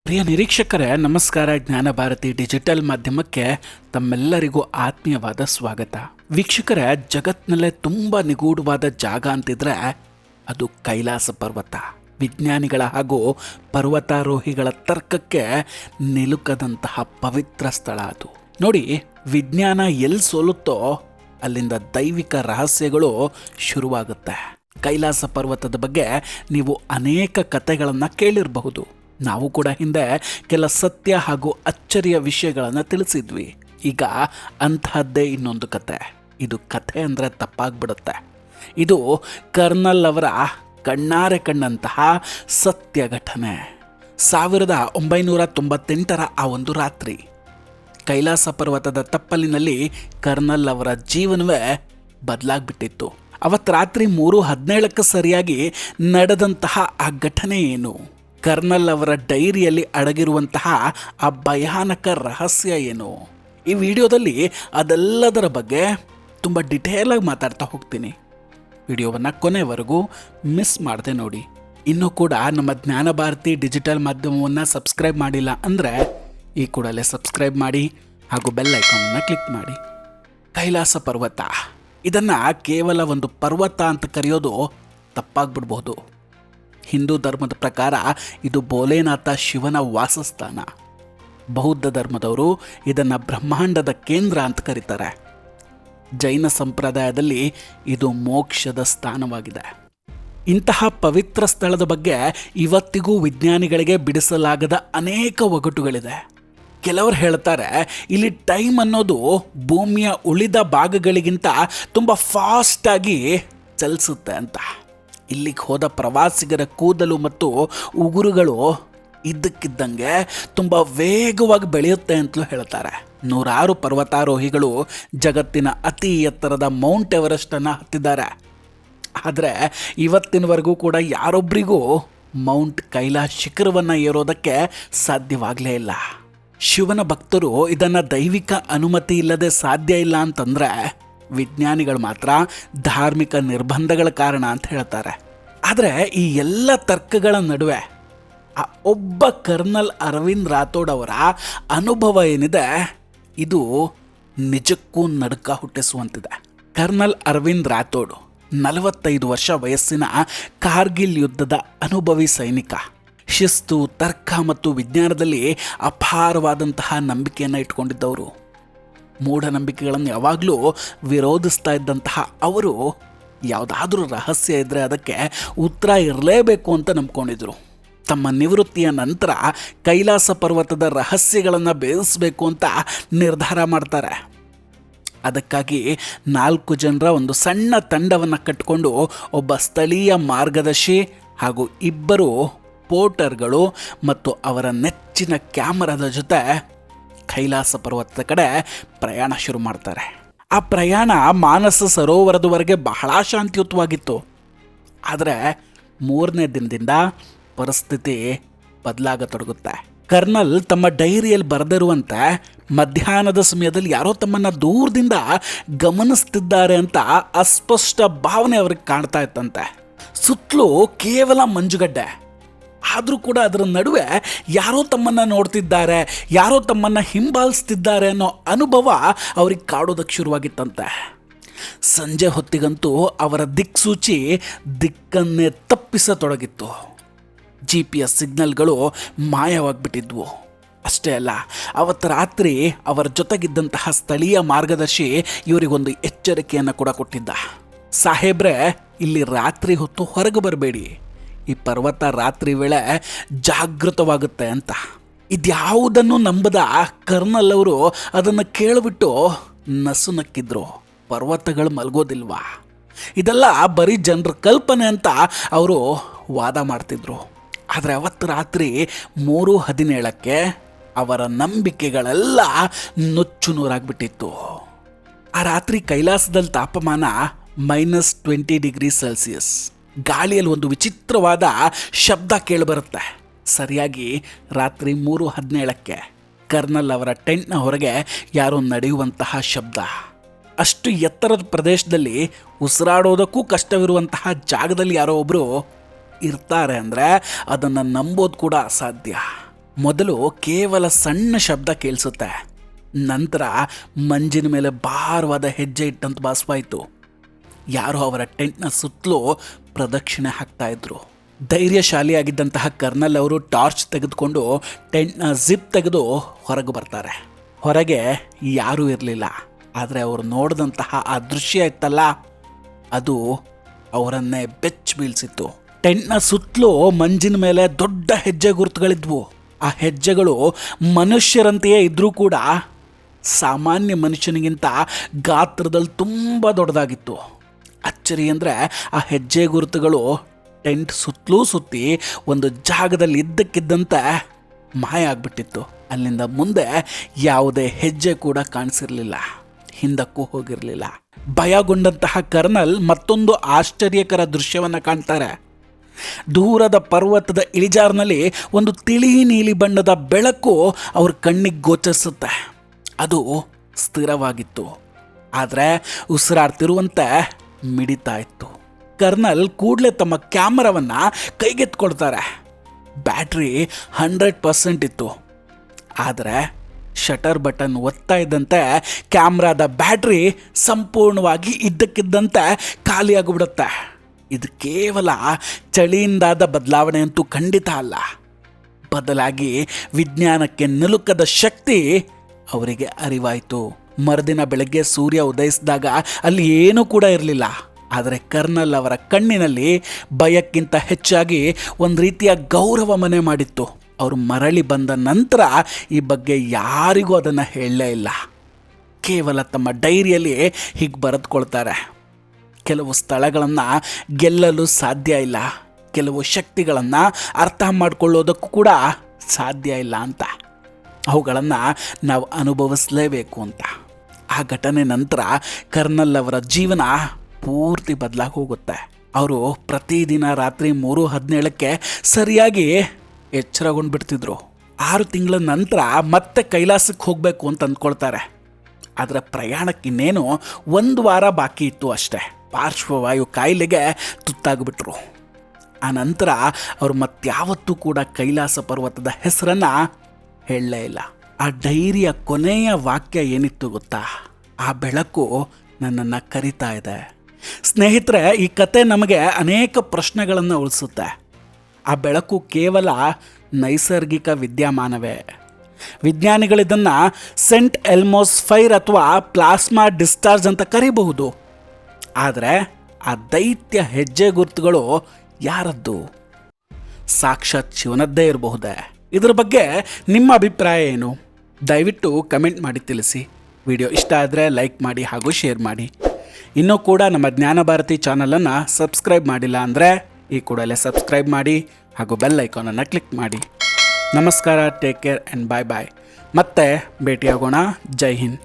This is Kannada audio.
ಪ್ರಿಯ ನಿರೀಕ್ಷಕರೇ, ನಮಸ್ಕಾರ. ಜ್ಞಾನ ಭಾರತಿ ಡಿಜಿಟಲ್ ಮಾಧ್ಯಮಕ್ಕೆ ತಮ್ಮೆಲ್ಲರಿಗೂ ಆತ್ಮೀಯವಾದ ಸ್ವಾಗತ. ವೀಕ್ಷಕರೇ, ಜಗತ್ನಲ್ಲೇ ತುಂಬ ನಿಗೂಢವಾದ ಜಾಗ ಅಂತಿದ್ರೆ ಅದು ಕೈಲಾಸ ಪರ್ವತ. ವಿಜ್ಞಾನಿಗಳ ಹಾಗೂ ಪರ್ವತಾರೋಹಿಗಳ ತರ್ಕಕ್ಕೆ ನಿಲುಕದಂತಹ ಪವಿತ್ರ ಸ್ಥಳ ಅದು. ನೋಡಿ, ವಿಜ್ಞಾನ ಎಲ್ಲಿ ಸೋಲುತ್ತೋ ಅಲ್ಲಿಂದ ದೈವಿಕ ರಹಸ್ಯಗಳು ಶುರುವಾಗುತ್ತೆ. ಕೈಲಾಸ ಪರ್ವತದ ಬಗ್ಗೆ ನೀವು ಅನೇಕ ಕಥೆಗಳನ್ನು ಕೇಳಿರಬಹುದು. ನಾವು ಕೂಡ ಹಿಂದೆ ಕೆಲ ಸತ್ಯ ಹಾಗೂ ಅಚ್ಚರಿಯ ವಿಷಯಗಳನ್ನು ತಿಳಿಸಿದ್ವಿ. ಈಗ ಅಂತಹದ್ದೇ ಇನ್ನೊಂದು ಕತೆ. ಇದು ಕಥೆ ಅಂದರೆ ತಪ್ಪಾಗ್ಬಿಡುತ್ತೆ. ಇದು ಕರ್ನಲ್ ಅವರ ಕಣ್ಣಾರೆ ಕಂಡಂತಹ ಸತ್ಯ ಘಟನೆ. 1998ರ ಆ ಒಂದು ರಾತ್ರಿ ಕೈಲಾಸ ಪರ್ವತದ ತಪ್ಪಲಿನಲ್ಲಿ ಕರ್ನಲ್ ಅವರ ಜೀವನವೇ ಬದಲಾಗ್ಬಿಟ್ಟಿತ್ತು. ಅವತ್ತು ರಾತ್ರಿ 3:17ಕ್ಕೆ ಸರಿಯಾಗಿ ನಡೆದಂತಹ ಆ ಘಟನೆ ಏನು? ಕರ್ನಲ್ ಅವರ ಡೈರಿಯಲ್ಲಿ ಅಡಗಿರುವಂತಹ ಆ ಭಯಾನಕ ರಹಸ್ಯ ಏನು? ಈ ವಿಡಿಯೋದಲ್ಲಿ ಅದೆಲ್ಲದರ ಬಗ್ಗೆ ತುಂಬ ಡಿಟೇಲಾಗಿ ಮಾತಾಡ್ತಾ ಹೋಗ್ತೀನಿ. ವಿಡಿಯೋವನ್ನು ಕೊನೆವರೆಗೂ ಮಿಸ್ ಮಾಡದೆ ನೋಡಿ. ಇನ್ನೂ ಕೂಡ ನಮ್ಮ ಜ್ಞಾನ ಭಾರತಿ ಡಿಜಿಟಲ್ ಮಾಧ್ಯಮವನ್ನು ಸಬ್ಸ್ಕ್ರೈಬ್ ಮಾಡಿಲ್ಲ ಅಂದರೆ ಈ ಕೂಡಲೇ ಸಬ್ಸ್ಕ್ರೈಬ್ ಮಾಡಿ ಹಾಗೂ ಬೆಲ್ ಐಕಾನನ್ನು ಕ್ಲಿಕ್ ಮಾಡಿ. ಕೈಲಾಸ ಪರ್ವತ, ಇದನ್ನು ಕೇವಲ ಒಂದು ಪರ್ವತ ಅಂತ ಕರೆಯೋದು ತಪ್ಪಾಗ್ಬಿಡ್ಬೋದು. ಹಿಂದೂ ಧರ್ಮದ ಪ್ರಕಾರ ಇದು ಭೋಲೆನಾಥ ಶಿವನ ವಾಸಸ್ಥಾನ. ಬೌದ್ಧ ಧರ್ಮದವರು ಇದನ್ನು ಬ್ರಹ್ಮಾಂಡದ ಕೇಂದ್ರ ಅಂತ ಕರೀತಾರೆ. ಜೈನ ಸಂಪ್ರದಾಯದಲ್ಲಿ ಇದು ಮೋಕ್ಷದ ಸ್ಥಾನವಾಗಿದೆ. ಇಂತಹ ಪವಿತ್ರ ಸ್ಥಳದ ಬಗ್ಗೆ ಇವತ್ತಿಗೂ ವಿಜ್ಞಾನಿಗಳಿಗೆ ಬಿಡಿಸಲಾಗದ ಅನೇಕ ಒಗಟುಗಳಿದೆ. ಕೆಲವರು ಹೇಳ್ತಾರೆ, ಇಲ್ಲಿ ಟೈಮ್ ಅನ್ನೋದು ಭೂಮಿಯ ಉಳಿದ ಭಾಗಗಳಿಗಿಂತ ತುಂಬ ಫಾಸ್ಟಾಗಿ ಚಲಿಸುತ್ತೆ ಅಂತ. ಇಲ್ಲಿಗೆ ಹೋದ ಪ್ರವಾಸಿಗರ ಕೂದಲು ಮತ್ತು ಉಗುರುಗಳು ಇದ್ದಕ್ಕಿದ್ದಂಗೆ ತುಂಬ ವೇಗವಾಗಿ ಬೆಳೆಯುತ್ತೆ ಅಂತಲೂ ಹೇಳ್ತಾರೆ. ನೂರಾರು ಪರ್ವತಾರೋಹಿಗಳು ಜಗತ್ತಿನ ಅತಿ ಎತ್ತರದ ಮೌಂಟ್ ಎವರೆಸ್ಟನ್ನು ಹತ್ತಿದ್ದಾರೆ. ಆದರೆ ಇವತ್ತಿನವರೆಗೂ ಕೂಡ ಯಾರೊಬ್ಬರಿಗೂ ಮೌಂಟ್ ಕೈಲಾಸ ಶಿಖರವನ್ನು ಏರೋದಕ್ಕೆ ಸಾಧ್ಯವಾಗಲೇ ಇಲ್ಲ. ಶಿವನ ಭಕ್ತರು ಇದನ್ನು ದೈವಿಕ ಅನುಮತಿ ಇಲ್ಲದೆ ಸಾಧ್ಯ ಇಲ್ಲ ಅಂತಂದರೆ, ವಿಜ್ಞಾನಿಗಳು ಮಾತ್ರ ಧಾರ್ಮಿಕ ನಿರ್ಬಂಧಗಳ ಕಾರಣ ಅಂತ ಹೇಳ್ತಾರೆ. ಆದರೆ ಈ ಎಲ್ಲ ತರ್ಕಗಳ ನಡುವೆ ಆ ಒಬ್ಬ ಕರ್ನಲ್ ಅರವಿಂದ್ ರಾಥೋಡ್ ಅವರ ಅನುಭವ ಏನಿದೆ, ಇದು ನಿಜಕ್ಕೂ ನಡುಕ ಹುಟ್ಟಿಸುವಂತಿದೆ. ಕರ್ನಲ್ ಅರವಿಂದ್ ರಾಥೋಡ್ 45 ವರ್ಷ ವಯಸ್ಸಿನ ಕಾರ್ಗಿಲ್ ಯುದ್ಧದ ಅನುಭವಿ ಸೈನಿಕ. ಶಿಸ್ತು, ತರ್ಕ ಮತ್ತು ವಿಜ್ಞಾನದಲ್ಲಿ ಅಪಾರವಾದಂತಹ ನಂಬಿಕೆಯನ್ನು ಇಟ್ಕೊಂಡಿದ್ದವರು. ಮೂಢನಂಬಿಕೆಗಳನ್ನು ಯಾವಾಗಲೂ ವಿರೋಧಿಸ್ತಾ ಇದ್ದಂತಹ ಅವರು ಯಾವುದಾದ್ರೂ ರಹಸ್ಯ ಇದ್ದರೆ ಅದಕ್ಕೆ ಉತ್ತರ ಇರಲೇಬೇಕು ಅಂತ ನಂಬ್ಕೊಂಡಿದ್ರು. ತಮ್ಮ ನಿವೃತ್ತಿಯ ನಂತರ ಕೈಲಾಸ ಪರ್ವತದ ರಹಸ್ಯಗಳನ್ನು ಭೇದಿಸಬೇಕು ಅಂತ ನಿರ್ಧಾರ ಮಾಡ್ತಾರೆ. ಅದಕ್ಕಾಗಿ 4 ಜನರ ಒಂದು ಸಣ್ಣ ತಂಡವನ್ನು ಕಟ್ಟಿಕೊಂಡು ಒಬ್ಬ ಸ್ಥಳೀಯ ಮಾರ್ಗದರ್ಶಿ ಹಾಗೂ 2 ಪೋರ್ಟರ್ಗಳು ಮತ್ತು ಅವರ ನೆಚ್ಚಿನ ಕ್ಯಾಮರಾದ ಜೊತೆ ಕೈಲಾಸ ಪರ್ವತದ ಕಡೆ ಪ್ರಯಾಣ ಶುರು ಮಾಡ್ತಾರೆ. ಆ ಪ್ರಯಾಣ ಮಾನಸ ಸರೋವರದವರೆಗೆ ಬಹಳ ಶಾಂತಿಯುತವಾಗಿತ್ತು. ಆದರೆ 3ನೇ ದಿನದಿಂದ ಪರಿಸ್ಥಿತಿ ಬದಲಾಗತೊಡಗುತ್ತೆ. ಕರ್ನಲ್ ತಮ್ಮ ಡೈರಿಯಲ್ಲಿ ಬರೆದಿರುವಂತೆ ಮಧ್ಯಾಹ್ನದ ಸಮಯದಲ್ಲಿ ಯಾರೋ ತಮ್ಮನ್ನು ದೂರದಿಂದ ಗಮನಿಸ್ತಿದ್ದಾರೆ ಅಂತ ಅಸ್ಪಷ್ಟ ಭಾವನೆ ಅವ್ರಿಗೆ ಕಾಣ್ತಾ ಇತ್ತಂತೆ. ಸುತ್ತಲೂ ಕೇವಲ ಮಂಜುಗಡ್ಡೆ. ಆದರೂ ಕೂಡ ಅದರ ನಡುವೆ ಯಾರೋ ತಮ್ಮನ್ನು ನೋಡ್ತಿದ್ದಾರೆ, ಯಾರೋ ತಮ್ಮನ್ನು ಹಿಂಬಾಲಿಸ್ತಿದ್ದಾರೆ ಅನ್ನೋ ಅನುಭವ ಅವ್ರಿಗೆ ಕಾಡೋದಕ್ಕೆ ಶುರುವಾಗಿತ್ತಂತೆ. ಸಂಜೆ ಹೊತ್ತಿಗಂತೂ ಅವರ ದಿಕ್ಸೂಚಿ ದಿಕ್ಕನ್ನೇ ತಪ್ಪಿಸತೊಡಗಿತ್ತು. GPS ಸಿಗ್ನಲ್ಗಳು ಮಾಯವಾಗಿಬಿಟ್ಟಿದ್ವು. ಅಷ್ಟೇ ಅಲ್ಲ, ಅವತ್ತು ರಾತ್ರಿ ಅವರ ಜೊತೆಗಿದ್ದಂತಹ ಸ್ಥಳೀಯ ಮಾರ್ಗದರ್ಶಿ ಇವರಿಗೊಂದು ಎಚ್ಚರಿಕೆಯನ್ನು ಕೂಡ ಕೊಟ್ಟಿದ್ದ. ಸಾಹೇಬ್ರೆ, ಇಲ್ಲಿ ರಾತ್ರಿ ಹೊತ್ತು ಹೊರಗೆ ಬರಬೇಡಿ. ಈ ಪರ್ವತ ರಾತ್ರಿ ವೇಳೆ ಜಾಗೃತವಾಗುತ್ತೆ ಅಂತ. ಇದ್ಯಾವುದನ್ನು ನಂಬದ ಕರ್ನಲ್ ಅವರು ಅದನ್ನು ಕೇಳಿಬಿಟ್ಟು ನಸು ನಕ್ಕಿದ್ರು. ಪರ್ವತಗಳು ಮಲಗೋದಿಲ್ವಾ? ಇದೆಲ್ಲ ಬರೀ ಜನರ ಕಲ್ಪನೆ ಅಂತ ಅವರು ವಾದ ಮಾಡ್ತಿದ್ರು. ಆದರೆ ಅವತ್ತು ರಾತ್ರಿ 3:17ಕ್ಕೆ ಅವರ ನಂಬಿಕೆಗಳೆಲ್ಲ ನುಚ್ಚು ನೂರಾಗ್ಬಿಟ್ಟಿತ್ತು. ಆ ರಾತ್ರಿ ಕೈಲಾಸದಲ್ಲಿ ತಾಪಮಾನ -20°C. ಗಾಳಿಯಲ್ಲಿ ಒಂದು ವಿಚಿತ್ರವಾದ ಶಬ್ದ ಕೇಳಿಬರುತ್ತೆ. ಸರಿಯಾಗಿ ರಾತ್ರಿ 3:17ಕ್ಕೆ ಕರ್ನಲ್ ಅವರ ಟೆಂಟ್ನ ಹೊರಗೆ ಯಾರೋ ನಡೆಯುವಂತಹ ಶಬ್ದ. ಅಷ್ಟು ಎತ್ತರದ ಪ್ರದೇಶದಲ್ಲಿ ಉಸಿರಾಡೋದಕ್ಕೂ ಕಷ್ಟವಿರುವಂತಹ ಜಾಗದಲ್ಲಿ ಯಾರೋ ಒಬ್ಬರು ಇರ್ತಾರೆ ಅಂದರೆ ಅದನ್ನು ನಂಬೋದು ಕೂಡ ಅಸಾಧ್ಯ. ಮೊದಲು ಕೇವಲ ಸಣ್ಣ ಶಬ್ದ ಕೇಳಿಸುತ್ತೆ. ನಂತರ ಮಂಜಿನ ಮೇಲೆ ಭಾರವಾದ ಹೆಜ್ಜೆ ಇಟ್ಟಂತ ಭಾಸವಾಯಿತು. ಯಾರೋ ಅವರ ಟೆಂಟ್ನ ಸುತ್ತಲೂ ಪ್ರದಕ್ಷಿಣೆ ಹಾಕ್ತಾ ಇದ್ರು. ಧೈರ್ಯಶಾಲಿಯಾಗಿದ್ದಂತಹ ಕರ್ನಲ್ ಅವರು ಟಾರ್ಚ್ ತೆಗೆದುಕೊಂಡು ಟೆಂಟ್ನ ಜಿಪ್ ತೆಗೆದು ಹೊರಗೆ ಬರ್ತಾರೆ. ಹೊರಗೆ ಯಾರೂ ಇರಲಿಲ್ಲ. ಆದರೆ ಅವರು ನೋಡಿದಂತಹ ಆ ದೃಶ್ಯ ಇತ್ತಲ್ಲ, ಅದು ಅವರನ್ನೇ ಬೆಚ್ಚಿ ಬೀಳಿಸಿತ್ತು. ಟೆಂಟ್ನ ಸುತ್ತಲೂ ಮಂಜಿನ ಮೇಲೆ ದೊಡ್ಡ ಹೆಜ್ಜೆ ಗುರುತುಗಳಿದ್ವು. ಆ ಹೆಜ್ಜೆಗಳು ಮನುಷ್ಯರಂತೆಯೇ ಇದ್ರೂ ಕೂಡ ಸಾಮಾನ್ಯ ಮನುಷ್ಯನಿಗಿಂತ ಗಾತ್ರದಲ್ಲಿ ತುಂಬ ದೊಡ್ಡದಾಗಿತ್ತು. ಅಚ್ಚರಿ ಅಂದರೆ ಆ ಹೆಜ್ಜೆ ಗುರುತುಗಳು ಟೆಂಟ್ ಸುತ್ತಲೂ ಸುತ್ತಿ ಒಂದು ಜಾಗದಲ್ಲಿ ಇದ್ದಕ್ಕಿದ್ದಂತೆ ಮಾಯ ಆಗ್ಬಿಟ್ಟಿತ್ತು. ಅಲ್ಲಿಂದ ಮುಂದೆ ಯಾವುದೇ ಹೆಜ್ಜೆ ಕೂಡ ಕಾಣಿಸಿರಲಿಲ್ಲ, ಹಿಂದಕ್ಕೂ ಹೋಗಿರಲಿಲ್ಲ. ಭಯಗೊಂಡಂತಹ ಕರ್ನಲ್ ಮತ್ತೊಂದು ಆಶ್ಚರ್ಯಕರ ದೃಶ್ಯವನ್ನು ಕಾಣ್ತಾರೆ. ದೂರದ ಪರ್ವತದ ಇಳಿಜಾರಿನಲ್ಲಿ ಒಂದು ತಿಳಿ ನೀಲಿ ಬಣ್ಣದ ಬೆಳಕು ಅವ್ರ ಕಣ್ಣಿಗೆ ಗೋಚರಿಸುತ್ತೆ. ಅದು ಸ್ಥಿರವಾಗಿತ್ತು, ಆದರೆ ಉಸಿರಾಡ್ತಿರುವಂತೆ ಮಿಡಿತಾ ಇತ್ತು. ಕರ್ನಲ್ ಕೂಡಲೇ ತಮ್ಮ ಕ್ಯಾಮರಾವನ್ನು ಕೈಗೆತ್ಕೊಳ್ತಾರೆ. ಬ್ಯಾಟ್ರಿ 100% ಇತ್ತು. ಆದರೆ ಶಟರ್ ಬಟನ್ ಒತ್ತಾ ಇದ್ದಂತೆ ಕ್ಯಾಮ್ರಾದ ಬ್ಯಾಟ್ರಿ ಸಂಪೂರ್ಣವಾಗಿ ಇದ್ದಕ್ಕಿದ್ದಂತೆ ಖಾಲಿಯಾಗಿಬಿಡುತ್ತೆ. ಇದು ಕೇವಲ ಚಳಿಯಿಂದಾದ ಬದಲಾವಣೆ ಅಂತೂ ಖಂಡಿತ ಅಲ್ಲ. ಬದಲಾಗಿ ವಿಜ್ಞಾನಕ್ಕೆ ನಿಲುಕದ ಶಕ್ತಿ ಅವರಿಗೆ ಅರಿವಾಯಿತು. ಮರುದಿನ ಬೆಳಗ್ಗೆ ಸೂರ್ಯ ಉದಯಿಸಿದಾಗ ಅಲ್ಲಿ ಏನೂ ಕೂಡ ಇರಲಿಲ್ಲ. ಆದರೆ ಕರ್ನಲ್ ಅವರ ಕಣ್ಣಿನಲ್ಲಿ ಭಯಕ್ಕಿಂತ ಹೆಚ್ಚಾಗಿ ಒಂದು ರೀತಿಯ ಗೌರವ ಮನೆ ಮಾಡಿತ್ತು. ಅವರು ಮರಳಿ ಬಂದ ನಂತರ ಈ ಬಗ್ಗೆ ಯಾರಿಗೂ ಅದನ್ನು ಹೇಳಲೇ ಇಲ್ಲ. ಕೇವಲ ತಮ್ಮ ಡೈರಿಯಲ್ಲಿ ಹೀಗೆ ಬರೆದುಕೊಳ್ತಾರೆ: ಕೆಲವು ಸ್ಥಳಗಳನ್ನು ಗೆಲ್ಲಲು ಸಾಧ್ಯ ಇಲ್ಲ, ಕೆಲವು ಶಕ್ತಿಗಳನ್ನು ಅರ್ಥ ಮಾಡಿಕೊಳ್ಳೋದಕ್ಕೂ ಕೂಡ ಸಾಧ್ಯ ಇಲ್ಲ ಅಂತ. ಅವುಗಳನ್ನು ನಾವು ಅನುಭವಿಸಲೇಬೇಕು ಅಂತ. ಆ ಘಟನೆ ನಂತರ ಕರ್ನಲ್ ಅವರ ಜೀವನ ಪೂರ್ತಿ ಬದಲಾಗಿ ಹೋಗುತ್ತೆ. ಅವರು ಪ್ರತಿದಿನ ರಾತ್ರಿ 3:17ಕ್ಕೆ ಸರಿಯಾಗಿ ಎಚ್ಚರಗೊಂಡು ಬಿಡ್ತಿದ್ರು. 6 ತಿಂಗಳ ನಂತರ ಮತ್ತೆ ಕೈಲಾಸಕ್ಕೆ ಹೋಗಬೇಕು ಅಂತ ಅಂದ್ಕೊಳ್ತಾರೆ. ಆದರೆ ಪ್ರಯಾಣಕ್ಕಿನ್ನೇನು 1 ವಾರ ಬಾಕಿ ಇತ್ತು ಅಷ್ಟೇ. ಪಾರ್ಶ್ವವಾಯು ಕಾಯಿಲೆಗೆ ತುತ್ತಾಗ್ಬಿಟ್ರು. ಆ ನಂತರ ಅವರು ಮತ್ಯಾವತ್ತೂ ಕೂಡ ಕೈಲಾಸ ಪರ್ವತದ ಹೆಸರನ್ನು ಹೇಳಲೇ ಇಲ್ಲ. ಆ ಡೈರಿಯ ಕೊನೆಯ ವಾಕ್ಯ ಏನಿತ್ತು ಗೊತ್ತಾ? ಆ ಬೆಳಕು ನನ್ನನ್ನು ಕರಿತಾ ಇದೆ. ಸ್ನೇಹಿತರೆ, ಈ ಕತೆ ನಮಗೆ ಅನೇಕ ಪ್ರಶ್ನೆಗಳನ್ನು ಉಳಿಸುತ್ತೆ. ಆ ಬೆಳಕು ಕೇವಲ ನೈಸರ್ಗಿಕ ವಿದ್ಯಮಾನವೇ? ವಿಜ್ಞಾನಿಗಳಿದನ್ನು ಸೆಂಟ್ ಎಲ್ಮೋಸ್ ಫೈರ್ ಅಥವಾ ಪ್ಲಾಸ್ಮಾ ಡಿಸ್ಚಾರ್ಜ್ ಅಂತ ಕರೀಬಹುದು. ಆದರೆ ಆ ದೈತ್ಯ ಹೆಜ್ಜೆ ಗುರುತುಗಳು ಯಾರದ್ದು? ಸಾಕ್ಷಾತ್ ಶಿವನದ್ದೇ ಇರಬಹುದೇ? ಇದ್ರ ಬಗ್ಗೆ ನಿಮ್ಮ ಅಭಿಪ್ರಾಯ ಏನು? ದಯವಿಟ್ಟು ಕಮೆಂಟ್ ಮಾಡಿ ತಿಳಿಸಿ. ವಿಡಿಯೋ ಇಷ್ಟ ಆದರೆ ಲೈಕ್ ಮಾಡಿ ಹಾಗೂ ಶೇರ್ ಮಾಡಿ. ಇನ್ನೂ ಕೂಡ ನಮ್ಮ ಜ್ಞಾನ ಭಾರತಿ ಚಾನಲನ್ನು ಸಬ್ಸ್ಕ್ರೈಬ್ ಮಾಡಿಲ್ಲ ಅಂದರೆ ಈ ಕೂಡಲೇ ಸಬ್ಸ್ಕ್ರೈಬ್ ಮಾಡಿ ಹಾಗೂ ಬೆಲ್ ಐಕಾನನ್ನು ಕ್ಲಿಕ್ ಮಾಡಿ. ನಮಸ್ಕಾರ, ಟೇಕ್ ಕೇರ್ ಆ್ಯಂಡ್ ಬಾಯ್ ಬಾಯ್. ಮತ್ತೆ ಭೇಟಿಯಾಗೋಣ. ಜೈ ಹಿಂದ್.